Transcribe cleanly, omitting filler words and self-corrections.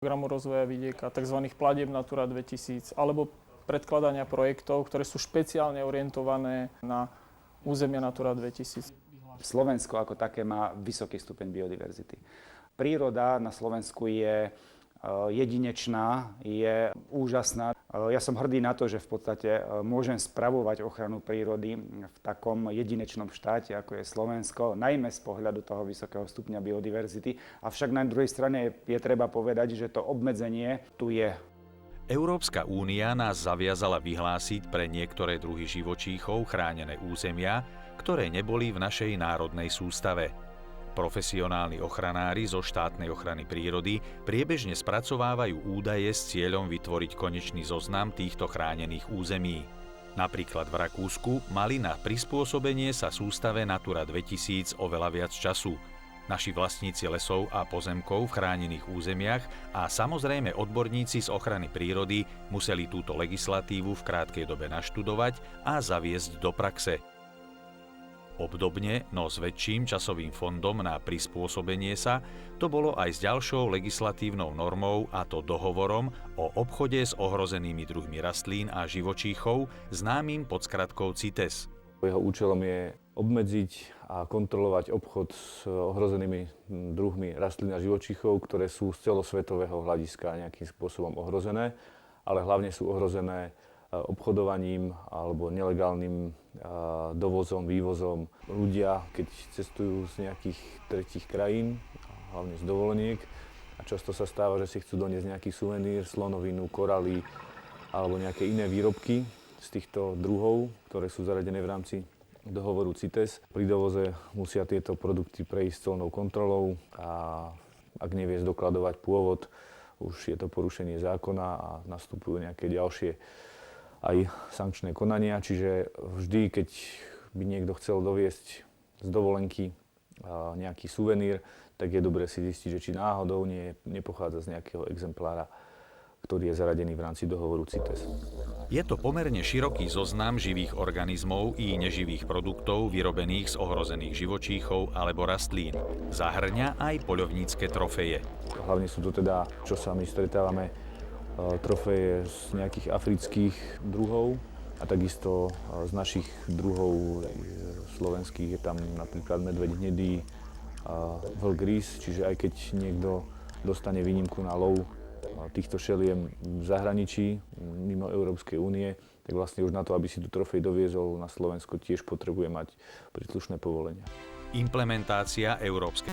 programu rozvoja vidieka, tzv. Platieb Natura 2000, alebo predkladania projektov, ktoré sú špeciálne orientované na územia Natura 2000. Slovensko ako také má vysoký stupeň biodiverzity. Príroda na Slovensku je jedinečná, je úžasná. Ja som hrdý na to, že v podstate môžem spravovať ochranu prírody v takom jedinečnom štáte, ako je Slovensko, najmä z pohľadu toho vysokého stupňa biodiverzity. Avšak na druhej strane je treba povedať, že to obmedzenie tu je. Európska únia nás zaviazala vyhlásiť pre niektoré druhy živočíchov chránené územia, ktoré neboli v našej národnej sústave. Profesionálni ochranári zo štátnej ochrany prírody priebežne spracovávajú údaje s cieľom vytvoriť konečný zoznam týchto chránených území. Napríklad v Rakúsku mali na prispôsobenie sa sústave Natura 2000 oveľa viac času. Naši vlastníci lesov a pozemkov v chránených územiach a samozrejme odborníci z ochrany prírody museli túto legislatívu v krátkej dobe naštudovať a zaviesť do praxe. Obdobne, no s väčším časovým fondom na prispôsobenie sa, to bolo aj s ďalšou legislatívnou normou, a to dohovorom o obchode s ohrozenými druhmi rastlín a živočíchov, známym pod skratkou CITES. Jeho účelom je obmedziť a kontrolovať obchod s ohrozenými druhmi rastlín a živočíchov, ktoré sú z celosvetového hľadiska nejakým spôsobom ohrozené, ale hlavne sú ohrozené obchodovaním alebo nelegálnym dovozom, vývozom. Ľudia, keď cestujú z nejakých tretích krajín, hlavne z dovoleniek, a často sa stáva, že si chcú doniesť nejaký suvenír, slonovinu, koraly alebo nejaké iné výrobky z týchto druhov, ktoré sú zaradené v rámci dohovoru CITES. Pri dovoze musia tieto produkty prejsť colnou kontrolou a ak nevie zdokladovať pôvod, už je to porušenie zákona a nastupujú nejaké ďalšie aj sankčné konania, čiže vždy, keď by niekto chcel doviesť z dovolenky nejaký suvenír, tak je dobré si zistiť, že či náhodou nepochádza z nejakého exemplára, ktorý je zaradený v rámci dohovoru CITES. Je to pomerne široký zoznam živých organizmov i neživých produktov vyrobených z ohrozených živočíchov alebo rastlín. Zahŕňa aj poľovnícke trofeje. Hlavne sú to teda, čo sa my stretávame, trofeje z nejakých afrických druhov a takisto z našich druhov slovenských je tam napríklad medveď hnedý a vlk rys, čiže aj keď niekto dostane výnimku na lov týchto šeliem v zahraničí, mimo Európskej únie, tak vlastne už na to, aby si tú trofej doviezol na Slovensko, tiež potrebuje mať príslušné povolenia. Implementácia európskej